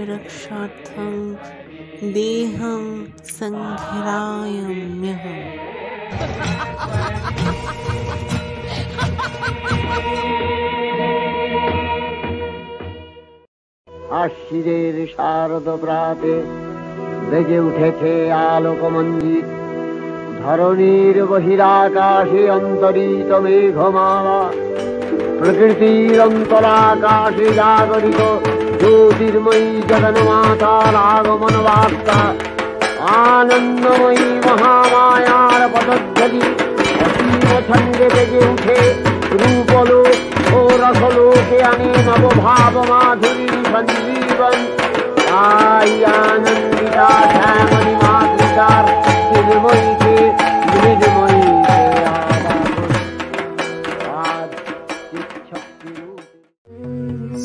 रक्षार्थं देहं संघराम्यहम्। আশ্বিনের শারদ প্রাতে বেজে উঠেছে আলোকমঞ্জিত, ধরণীর বহিরাকাশে অন্তরিত মেঘমালা, প্রকৃতির অন্তরাকাশে জাগরিত জ্যোতির্ময়ী জগন্মাতার আগমন বার্তা, আনন্দময়ী মহামায়ার পদধ্বনি অসীম ছন্দে বেজে উঠে রূপলোক ও রসলোকে আনে নবভাব মাধুরী সঞ্জীবন। তাই আনন্দিতা শ্যামণী মাতৃকার চিন্ময়ীকে নির্ময়ীকে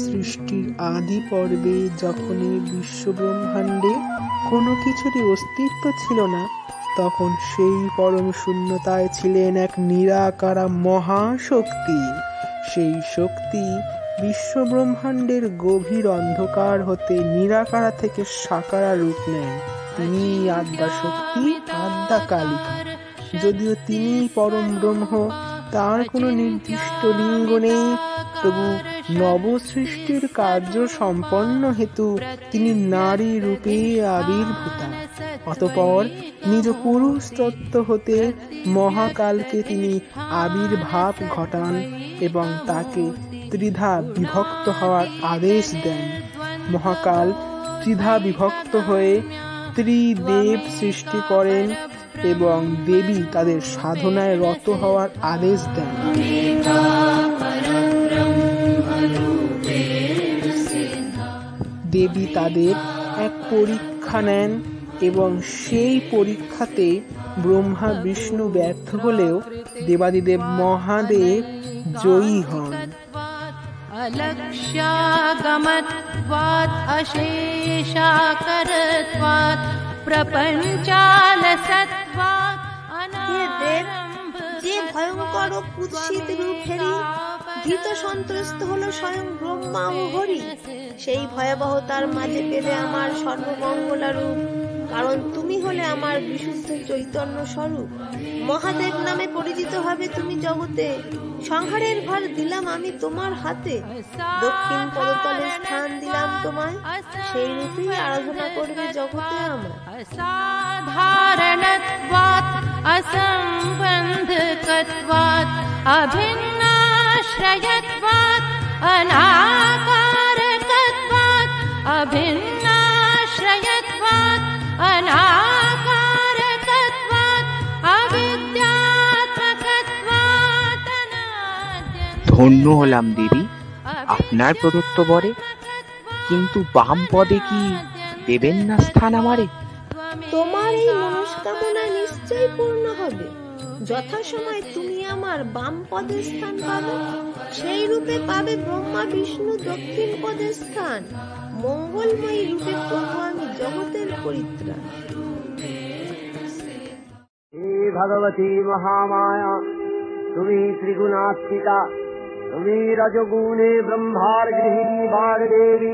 সৃষ্টির আদি পর্বে যখন এই বিশ্বব্রহ্মাণ্ডে কোনো কিছুরই অস্তিত্ব ছিল না, তখন সেই পরম শূন্যতায় ছিলেন এক নিরাকারা মহাশক্তি। সেই শক্তি বিশ্বব্রহ্মাণ্ডের গভীর অন্ধকার হতে নিরাকারা থেকে সাকারা রূপ নেন। তিনি আদ্যা শক্তি, আদ্যা কালিকা। যদিও তিনি পরম ব্রহ্ম, তার কোনো নির্দিষ্ট লিঙ্গ নেই, তবু নবসৃষ্টির কার্য সম্পন্ন হেতু তিনি নারী রূপে আবির্ভূতা। অতঃপর নিজ পুরুষ তত্ত্ব হতে মহাকালকে তিনি আবির্ভাব ঘটান এবং তাকে ত্রিধা বিভক্ত হওয়ার আদেশ দেন। মহাকাল ত্রিধা বিভক্ত হয়ে ত্রিদেব সৃষ্টি করেন এবং দেবী তাদের সাধনায় রত হওয়ার আদেশ দেন। দেবী তাদের এক পরীক্ষা নেন এবং সেই পরীক্ষাতে ব্রহ্মা বিষ্ণু ব্যর্থ হলেও দেবাদিদেব মহাদেব জয়ী হন। अलक्ष्यागमत्वात् अशेषाकरत्वात् प्रपञ्चालसत्वात् যে ভয়ঙ্কর ও কুৎসিত রূপেরই ভীত সন্ত্রস্ত হলো স্বয়ং ব্রহ্মা ও হরি, সেই ভয়াবহতার মাঝে পেলে আমার সর্বমঙ্গলা রূপ, কারণ তুমি হলে আমার বিশুদ্ধ চৈতন্য স্বরূপ। মহাদেব নামে পরিচিত হবে তুমি জগতে, সংহারের ভার দিলাম আমি তোমার হাতে, দক্ষিণ পদতলে স্থান দিলাম তোমায়, সেই রূপেই আরাধনা করবে জগতে আমার। সাধারণত্বাৎ असम्बन्धकत्वात् अभिन्नाश्रयत्वात् अनाकारकत्वात् अभिन्नाश्रयत्वात् अनाकारकत्वात् अविद्यात्मकत्वात्। ধন্য হলাম দেবী আপনার প্রদত্ত বরে, কিন্তু বাম পদে কি দেবেন না স্থান আমারে? তোমার এই মনস্কামনা নিশ্চয় পূর্ণ হবে, যথাসময় তুমি আমার বাম পদে স্থান পাবে, সেই রূপে পাবে ব্রহ্মা বিষ্ণু দক্ষিণ পদে স্থান। মঙ্গলময়ী রূপে করব আমি জগতের পরিত্রাণ। হে ভগবতী মহামায়া, তুমি ত্রিগুণাত্মিকা, তুমি রজগুণে ব্রহ্মার গৃহিণী বাগদেবী,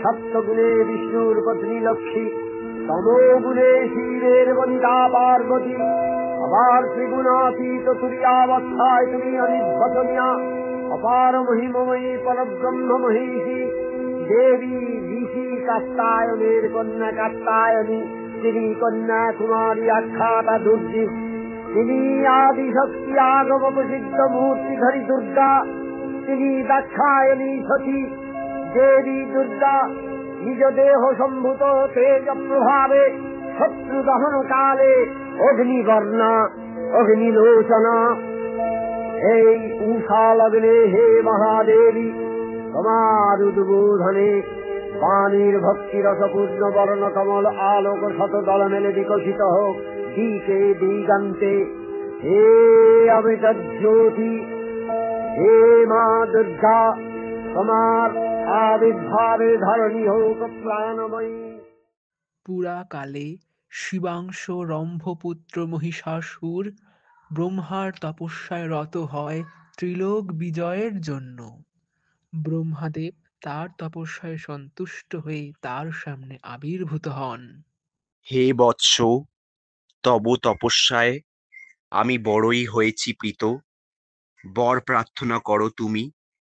সপ্তগুণে বিষ্ণুর পত্নী লক্ষ্মী, তমোগুণে শিবের বনিতা পার্বতী, আবার ত্রিগুণাতীত তুরীয়াবস্থায় তুমি অনির্বচনীয়া, অপার মহিমময়ী পরব্রহ্ম মহিষী দেবী ঋষি কাত্যায়নের কন্যা কাত্যায়নী, তিনি কন্যা কুমারী আখ্যাতা দুর্জি, তিনি আদিশক্তি আগম প্রসিদ্ধ মূর্তিধারী দুর্গা, তিনি দাক্ষায়ণী সতী দেবী দুর্গা। নিজ দেহ সম্ভূত তেজ প্রভাবে শত্রু দহন কালে অগ্নিবর্ণা অগ্নিলোচনা। এই উষা লগ্নে হে মহাদেবী, তোমার উদ্বোধনে বাণীর ভক্তিরসপূর্ণ বর্ণ কমল আলোক শতদল মেলে বিকশিত হোক দিকে দিগান্তে। হে অমিত জ্যোতি, হে মা দুর্গা, তোমার আবির্ভাবে ধরণী হোক প্রাণময়ী। পুরাকালে শিবাংশ রম্ভপুত্র মহিষাসুর ব্রহ্মার তপস্যায় রত হয় ত্রিলোক বিজয়ের জন্য। ব্রহ্মাদেব তার তপস্যায় সন্তুষ্ট হয়ে তার সামনে আবির্ভূত হন। হে বৎস, তব তপস্যায় আমি বড়ই হয়েছি প্রীত। বর প্রার্থনা করো তুমি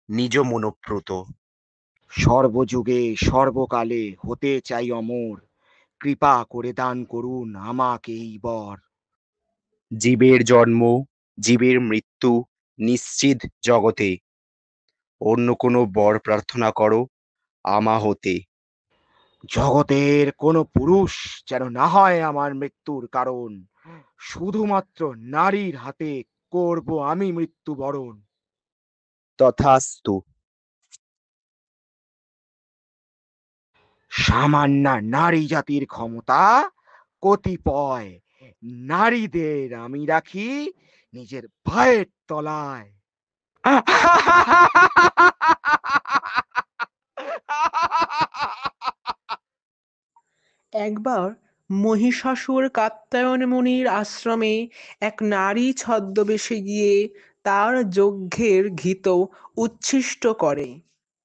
নিজ মনোপ্রত। সর্বযুগে সর্বকালে হতে চাই অমর, কৃপা করে দান করুন আমাকে এই বর। জীবের জন্ম জীবের মৃত্যু নিশ্চিত জগতে, অন্য কোনো বর প্রার্থনা করো আমা হতে। জগতের কোনো পুরুষ যেন না হয় আমার মৃত্যুর কারণ, শুধুমাত্র নারীর হাতে করব আমি মৃত্যুবরণ। তথাস্তু। সামান্য নারী জাতির ক্ষমতা কতিপয়, নারীদের আমি রাখি নিজের পায়ের তলায়। একবার মহিষাসুর কাত্যায়ন মুনির আশ্রমে এক নারী ছদ্মবেশে গিয়ে তার যজ্ঞের ঘৃত উচ্ছিষ্ট করে।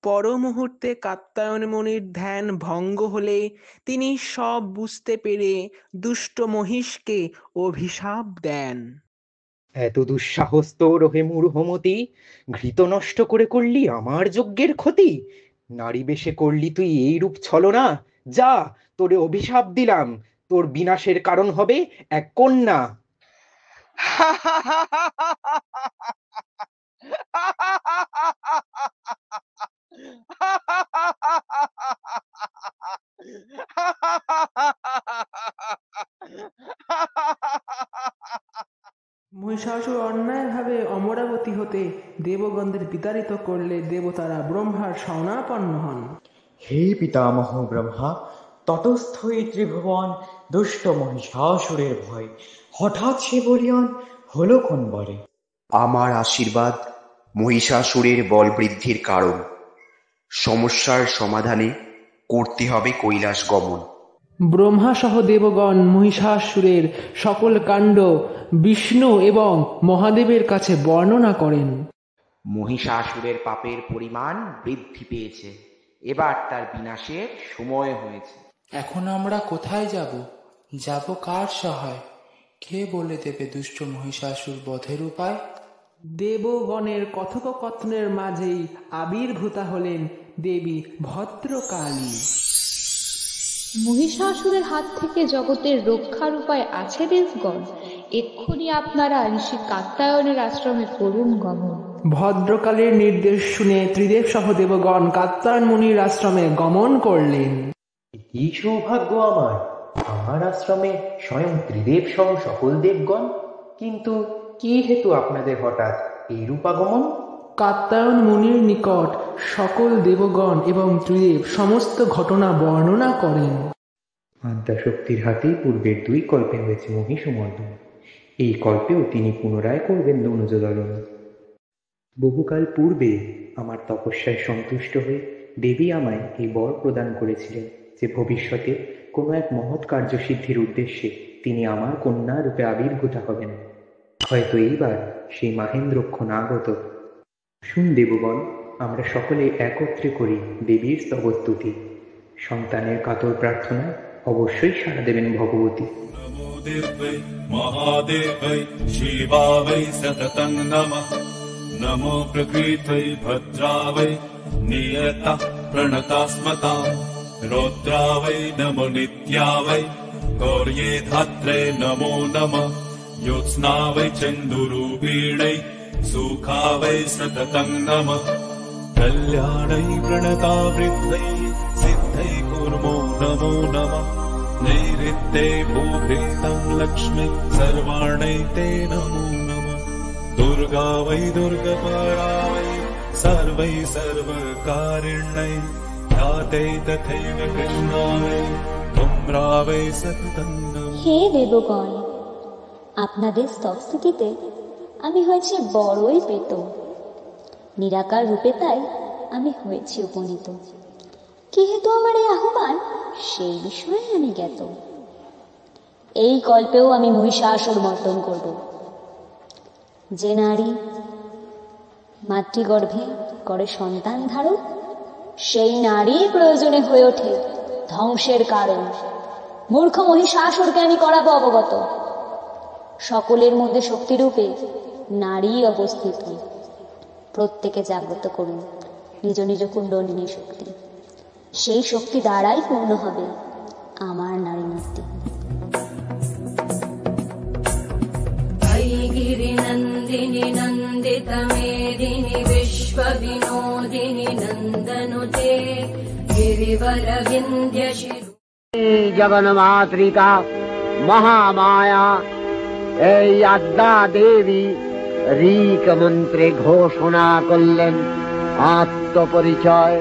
পর মুহূর্তে কাত্যায়ন মুনির ধ্যান ভঙ্গ হলে তিনি সব বুঝতে পেরে দুষ্ট মহিষকে অভিশাপ দেন। এত দুঃসাহস তোর হে মূঢ়মতি, ঘৃত নষ্ট করে করলি আমার যজ্ঞের ক্ষতি। নারী বেশে করলি তুই এইরূপ ছলনা, যা তোরে অভিশাপ দিলাম, তোর বিনাশের কারণ হবে এক কন্যা। মহিষাসুর অন্যায়ভাবে অমরাবতী হতে দেবগণদের বিতাড়িত করলে দেবতারা ব্রহ্মার শরণাপন্ন হন। হে পিতামহ ব্রহ্মা, তটস্থ এই ত্রিভুবন দুষ্ট মহিষাসুরের ভয়, হঠাৎ সে বলিয়ান হলো কোন বরে। আমার আশীর্বাদ মহিষাসুরের বল বৃদ্ধির কারণ, সমস্যার সমাধানে করতে হবে কৈলাস গমন। ব্রহ্মা সহ দেবগণ মহিষাসুরের সকল কাণ্ড বিষ্ণু এবং মহাদেবের কাছে বর্ণনা করেন। মহিষাসুরের পাপের পরিমাণ বৃদ্ধি পেয়েছে, এবার তার বিনাশের সময় হয়েছে। এখন আমরা কোথায় যাব? যাব কার সহায়? কে বলে দেবে দুষ্ট মহিষাসুর বধের উপায়? দেবগণের কথোপকথনের মাঝেই আবির্ভূতা হলেন দেবী ভদ্রকালী। মহিষাসুরের হাত থেকে জগতের রক্ষার উপায় আছে দেবগণ, এক্ষুনি আপনারা ঋষি কাত্যায়নের আশ্রমে করুন গমন। ভদ্রকালীর নির্দেশ শুনে ত্রিদেব সহ দেবগণ কাত্যায়ন মুনির আশ্রমে গমন করলেন। কি সৌভাগ্য আমার, আমার আশ্রমে স্বয়ং ত্রিদেব সহ সকল দেবগণ। কিন্তু কি হেতু আপনাদের হঠাৎ এইরূপ আগমন? কাত্যায়ন মুনির নিকট সকল দেবগণ এবং ত্রিদেব সমস্ত ঘটনা বর্ণনা করেন। আদ্যাশক্তির হাতেই পূর্বের 2 কল্পে হয়েছে মহিষমর্দন, এই কল্পেও তিনি পুনরায় করবেন দনুজদলন। বহুকাল পূর্বে আমার তপস্যায় সন্তুষ্ট হয়ে দেবী আমায় এই বর প্রদান করেছিলেন যে ভবিষ্যতে কোনো এক মহৎ কার্যসিদ্ধির উদ্দেশ্যে তিনি আমার কন্যা রূপে আবির্ভূতা হবেন। হয়তো এইবার সেই মাহেন্দ্রক্ষণ আগত। শুন দেবগণ, আমরা সকলে একত্রে করি দেবীর স্তবস্তুতি। সন্তানের কাতর প্রার্থনায় অবশ্যই সাড়া দেবেন ভগবতী। নমো দেবৈ মহাদেবৈ শিবাবৈ সততং নমঃ। नमो प्रकृत्यै भद्रावै नियता प्रणता स्मता रौद्रा वै नमो नित्या वै गौर्ये धात्रे नमो नमः ज्योत्स्ना वै चन्दुरूपिणै सुखा वै सततं नमः कल्याणै प्रणता वृत्तै सिद्धै कुर्मो नमो नमः नैऋत्ये भूभृतं लक्ष्मी सर्वाणै ते नमो नमः दुर्गा वै दुर्गपरा वै सर्वै सर्वकारिण्यै ध्याते तथैव कृष्णाय तुम्रा वै सततं नमः। হে দেবগণ, আপনাদের স্তবস্তুতিতে আমি হয়েছি বড়ই পেত, নিরাকার রূপে তাই আমি হয়েছি উপনীত। কি হেতু আমার এই আহ্বান সেই বিষয়ে আমি জ্ঞাত। এই কল্পেও আমি মহিষাসুর মর্দন করব। যে নারী মাতৃগর্ভে করে সন্তান ধারণ, সেই নারী প্রয়োজনে হয়ে ওঠে ধ্বংসের কারণ। মূর্খ মহিষাসুরকে আমি করাবো অবগত, সকলের মধ্যে শক্তিরূপে নারী অবস্থিত। প্রত্যেকে জাগ্রত করুন নিজ নিজ কুণ্ডলিনী শক্তি, সেই শক্তি দ্বারাই পূর্ণ হবে আমার নারী মুক্তি। गिरिनन्दिनि नन्दितमेदिनि विश्वविनोदिनि नन्दनुते गिरिवरविन्द्यशिरो জগন্মাতৃকা মহামায়া এই আদ্যা দেবী ঋক মন্ত্রে ঘোষণা করলেন আত্মপরিচয়।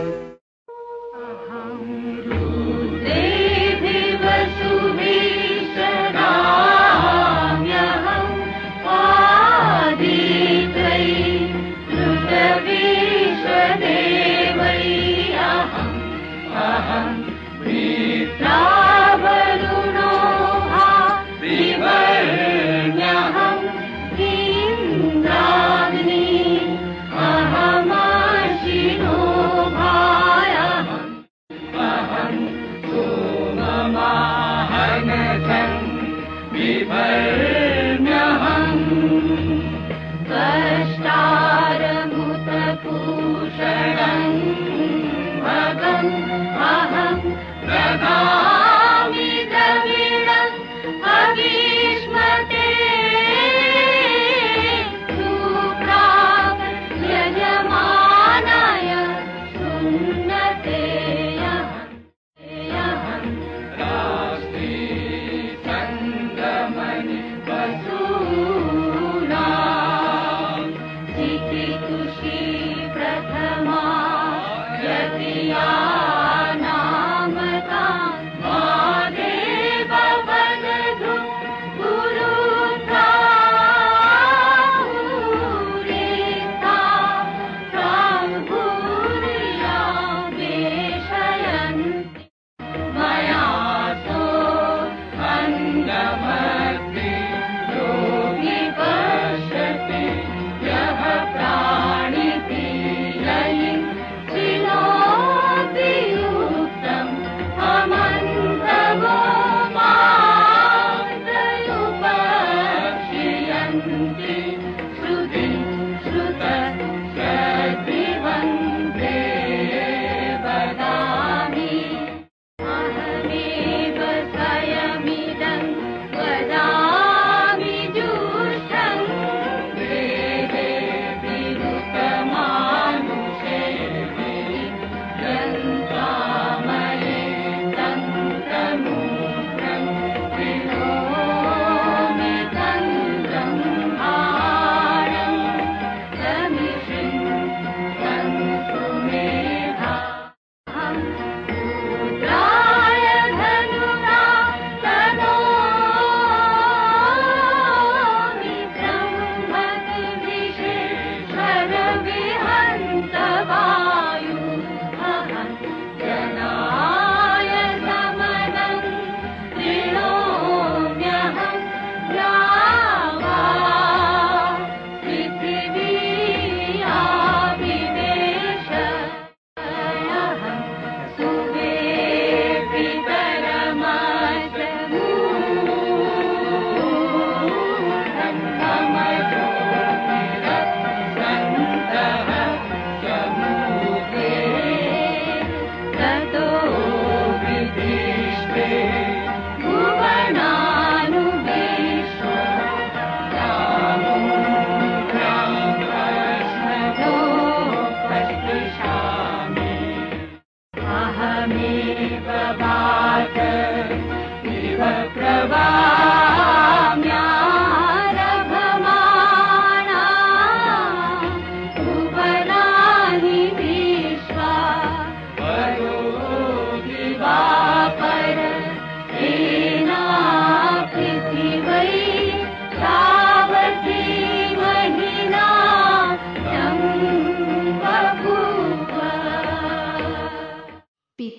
अहमाशिनो भा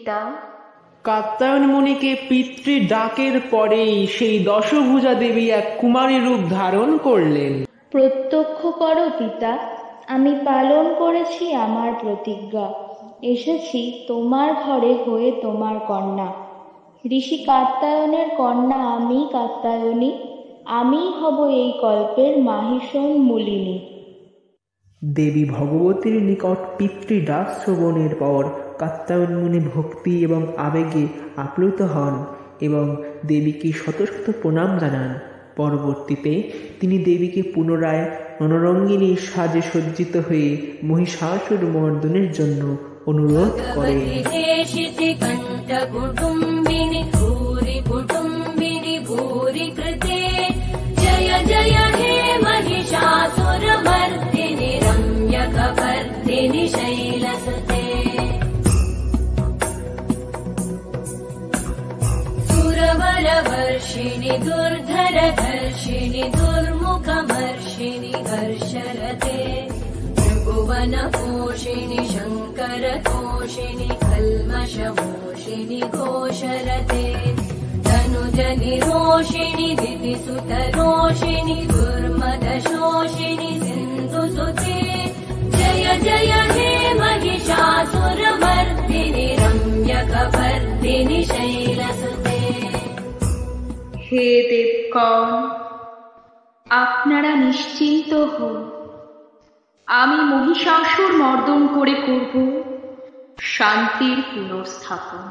পিতা। কাত্যায়ন মুনিকে পিতৃ ডাকের পরেই সেই দশভুজা দেবী এক কুমারী রূপ ধারণ করলেন। প্রত্যক্ষ করো পিতা, আমি পালন করেছি আমার প্রতিজ্ঞা। এসেছি তোমার ঘরে হয়ে তোমার কন্যা। ঋষি কাত্যায়নের কন্যা আমি কাত্যায়নী, আমিই হব এই কল্পের মাহিষণ মূলিনী। দেবী ভগবতীর নিকট পিতৃ ডাক শ্রবণের পর কাত্যায়ন মুনি ভক্তি এবং আবেগে আপ্লুত হন এবং দেবীকে শত শত প্রণাম জানান। পরবর্তীতে তিনি দেবীকে পুনরায় রণরঙ্গিনী সাজে সজ্জিত হয়ে মহিষাসুর মর্দনের জন্য অনুরোধ করেন। जय जय हे महिषासुरमर्दिनि रम्यकपर्दिनि शैलसुते। सुरवरवर्षिणि दुर्धरधर्षिणि दुर्मुखमर्षिणि हर्षरते। त्रिभुवनपोषिणि शङ्करतोषिणि कल्मषमोषिणि घोषरते। तनुजनिरोषिणि दितिसुतरोषिणि दुर्मदशोषिणि सिन्धुसुते। जय जय हे महिषासुरमर्दिनि रम्यकपर्दिनि शैलसुते। হে দেবগণ, আপনারা নিশ্চিন্ত হন, আমি মহিষাসুর মর্দন করে করব শান্তির পুনঃস্থাপন।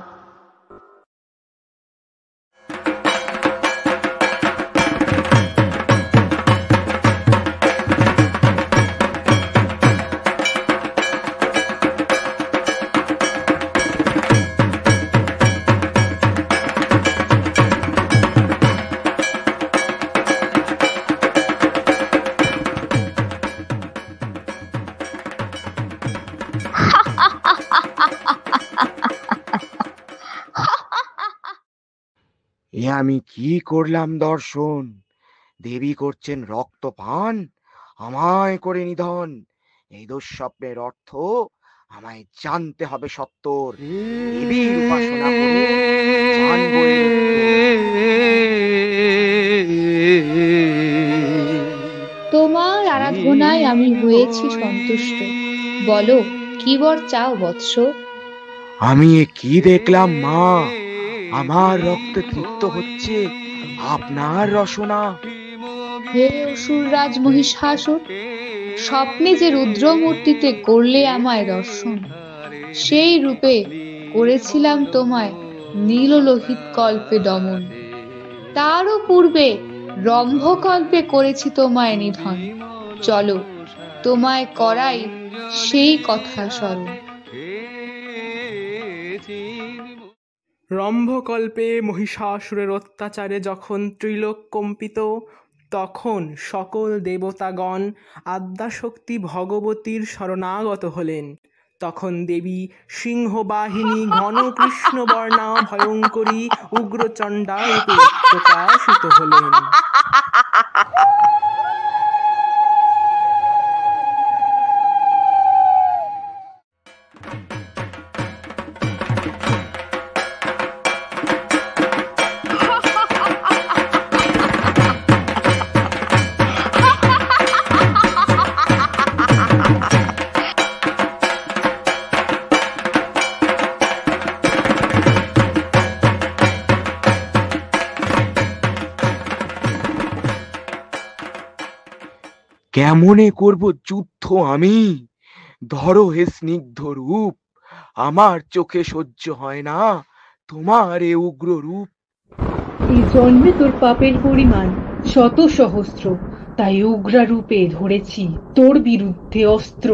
এ আমি কি করলাম দর্শন? দেবী করছেন রক্তপান, আমায় করে নিধন। এই দুঃস্বপ্নের অর্থ আমায় জানতে হবে সত্তর। দেবীর উপাসনা করে জানবো এর উত্তর। তোমার আরাধনায় আমি হয়েছি সন্তুষ্ট। বলো, কি বর চাও বৎস? আমি এ কি দেখলাম মা? আমার রক্তে তৃপ্ত হচ্ছে আপনার রসনা। হে অসুররাজ মহিষাসুর, স্বপ্নে যে রুদ্রমূর্তিতে করলে আমায় দর্শন, সেই রূপে করেছিলাম তোমায় নীললোহিত কল্পে দমন। তারও পূর্বে রম্ভকল্পে করেছি তোমায় নিধন। চলো, তোমায় করাই সেই কথা স্মরণ। রম্ভকল্পে মহিষাসুরের অত্যাচারে যখন ত্রিলোক কম্পিত, তখন সকল দেবতাগণ আদ্যাশক্তি ভগবতীর শরণাগত হলেন। তখন দেবী সিংহবাহিনী ঘন কৃষ্ণবর্ণা ভয়ঙ্করী উগ্রচণ্ডা রূপে প্রকাশিত হলেন। কেমনে করব যুদ্ধ আমি? ধরো হে স্নিগ্ধ রূপ, আমার চোখে সহ্য হয় না তোমার এ উগ্র রূপ। এই জন্মে তোর পাপের পরিমাণ শত সহস্র, তাই উগ্রা রূপে ধরেছি তোর বিরুদ্ধে অস্ত্র।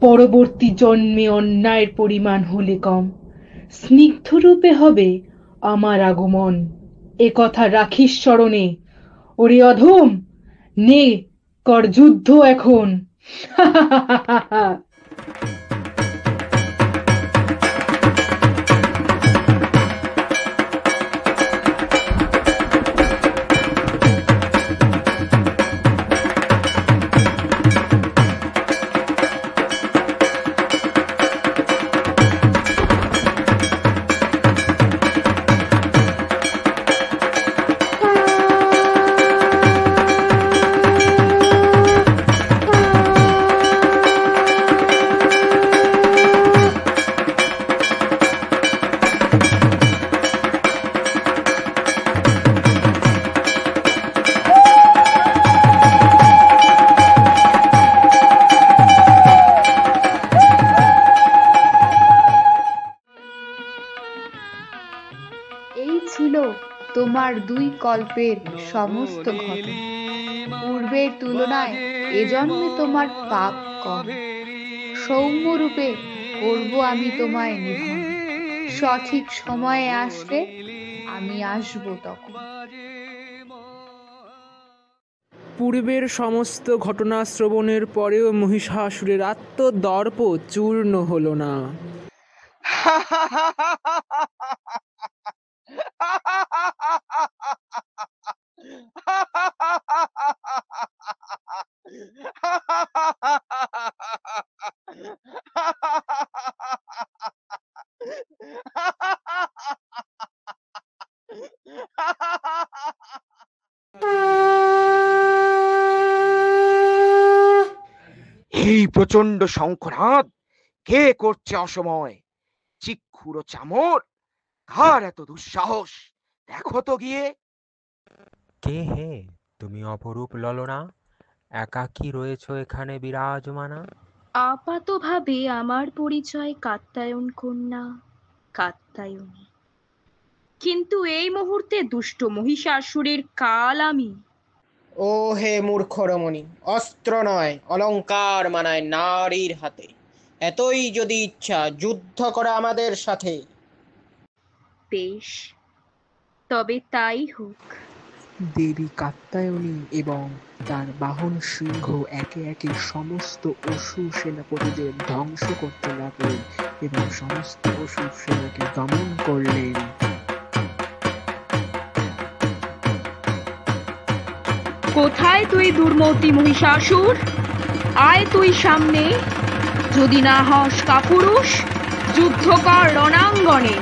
পরবর্তী জন্মে অন্যায়ের পরিমাণ হলে কম, স্নিগ্ধ রূপে হবে আমার আগমন। এ কথা রাখিস স্মরণে। ওরে অধম, নে কর যুদ্ধ এখন। আমার 2 কল্পের সমস্ত ঘটনা। পূর্বের তুলনায় এ জন্মে তোমার পাপ কম। সৌম্যরূপে করব আমি তোমায় নিধন। সঠিক সময়ে আসলে আমি আসব তখন। পূর্বের সমস্ত ঘটনা শ্রবণের পরেও মহিষাসুরের আত্মদর্প চূর্ণ হলো না। এই প্রচন্ড শঙ্খনাদ কে করছে অসময়? চিক্ষুর চামর, কার এত দুঃসাহস? দেখো তো গিয়ে। কে হে তুমি অপরূপ ললনা, একাকী রয়েছ এখানে বিরাজমানা? আপাতভাবে আমার পরিচয় কাত্যায়ন কন্যা কাত্যায়নী, কিন্তু এই মুহূর্তে দুষ্ট মহিষাসুরের কাল আমি। ও হে মূর্খ রমণী, অস্ত্র নয় অলংকার মানায় নারীর হাতে। এতই যদি ইচ্ছা, যুদ্ধ করা আমাদের সাথে। বেশ, তবে তাই হোক। দেবী কাত্যায়নী এবং তার বাহন সিংহ একে একে সমস্ত অসুর সেনাপতিদের ধ্বংস করতে লাগলেন এবং সমস্ত অসুর সেনাকে দমন করলেন। কোথায় তুই দুর্মতি মহিষাসুর? আয় তুই সামনে, যদি না হস কাপুরুষ, যুদ্ধ কর রণাঙ্গনে।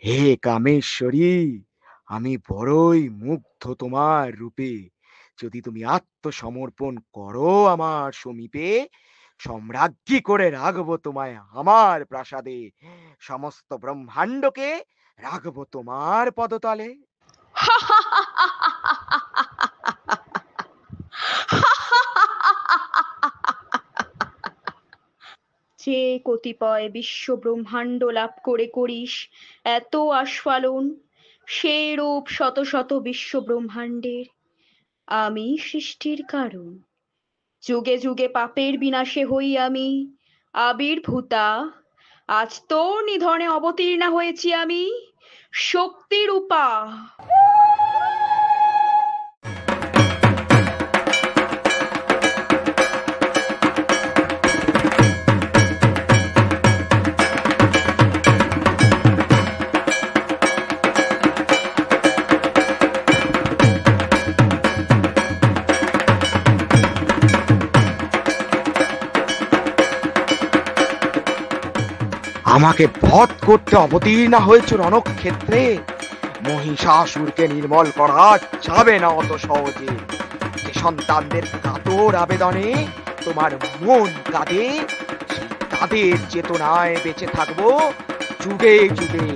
হে কামেশ্বরী, আমি বড়ই মুগ্ধ তোমার রূপে। যদি তুমি আত্মসমর্পণ করো আমার সমীপে, সম্রাজ্ঞী করে রাখবো তোমায় আমার প্রাসাদে। সমস্ত ব্রহ্মাণ্ডকে রাখবো তোমার পদতলে। যে কতিপয় বিশ্ব ব্রহ্মাণ্ড লাভ করে করিস এত আস্ফালন, সে রূপ শত শত বিশ্ব ব্রহ্মাণ্ডের আমি সৃষ্টির কারণ। যুগে যুগে পাপের বিনাশে হই আমি আবির্ভূতা। আজ তোর নিধনে অবতীর্ণা হয়েছি আমি, শক্তিরূপা। আমাকে বধ করতে অবতীর্ণ হয়েছ রণক্ষেত্রে। মহিষাসুরকে নির্মল করা যাবে না অত সহজে। যে সন্তানদের কাতর আবেদনে তোমার মন কাঁদে, সেই তাদের চেতনায় বেঁচে থাকবো যুগে যুগে।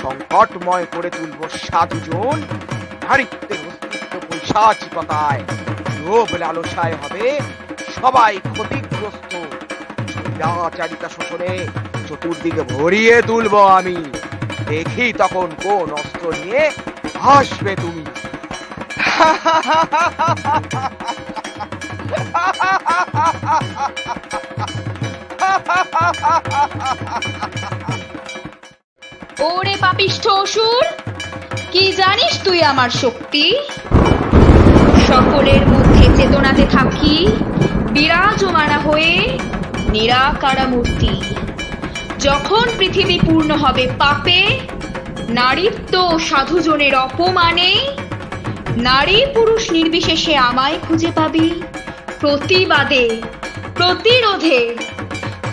সংকটময় করে তুলবো সাধুজন, নারীত্বের অস্তিত্ব পৈশাচিকতায়। লোভ লালসায় হবে সবাই ক্ষতিগ্রস্ত। স্বৈরাচারিতা শোষণে চতুর্দিকে ভরিয়ে তুলবো আমি। দেখি তখন কোন অস্ত্র নিয়ে আসবে তুমি। ওরে পাপিষ্ঠ অসুর, কি জানিস তুই আমার শক্তি? সকলের মধ্যে চেতনাতে থাকি বিরাজমানা হয়ে নিরাকারা মূর্তি। যখন পৃথিবী পূর্ণ হবে পাপে, নারীত্ব ও সাধুজনের অপমানে, নারী পুরুষ নির্বিশেষে আমায় খুঁজে পাবি প্রতিবাদে প্রতিরোধে।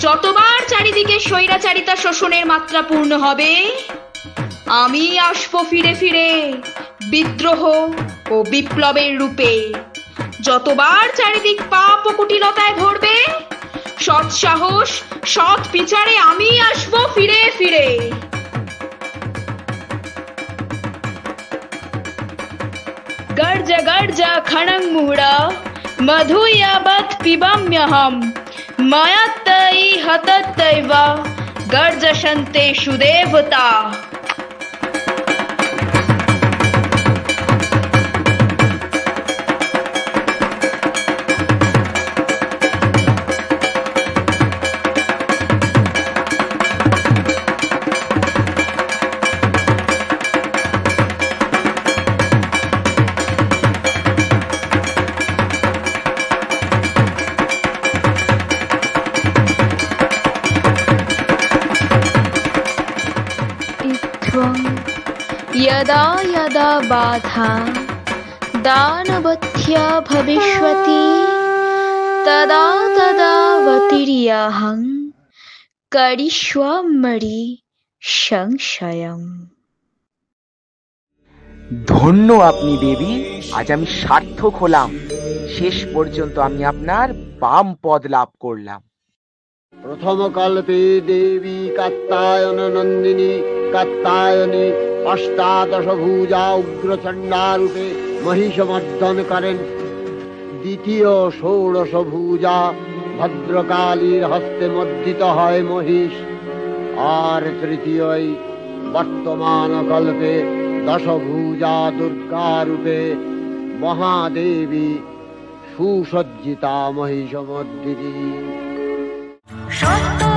যতবার চারিদিকে স্বৈরাচারিতা শোষণের মাত্রা পূর্ণ হবে, আমি আসবো ফিরে ফিরে বিদ্রোহ ও বিপ্লবের রূপে। যতবার চারিদিক পাপ ও কুটিলতায় ভরবে, সৎ সাহস সৎ বিচারে আমি আসবো ফিরে ফিরে। গর্জ গর্জ খনং মুহুড়া মধুয়াবৎ পিবাম্যহম मायात्तै हतत्यैव गर्जशन्तेषु देवता। यदा यदा बाधा दानवत्या भविष्यति तदा तदावतीर्याहं करिष्यामि সংশয়ম। ধন্য আপনি দেবী, আজ আমি সার্থক হলাম। শেষ পর্যন্ত আমি আপনার বাম পদ লাভ করলাম। প্রথম কল্পে দেবী কাত্যায়ন নন্দিনী কাত্যায়নী অষ্টাদশ ভুজা উগ্রচণ্ডা রূপে মহিষমর্দন করেন। দ্বিতীয় ষোড়শ ভুজা ভদ্রকালীর হস্তে মর্দিত হয় মহিষ। আর তৃতীয় বর্তমান কল্পে দশভুজা দুর্গা রূপে মহাদেবী সুসজ্জিতা মহিষমর্দিনী। সত্য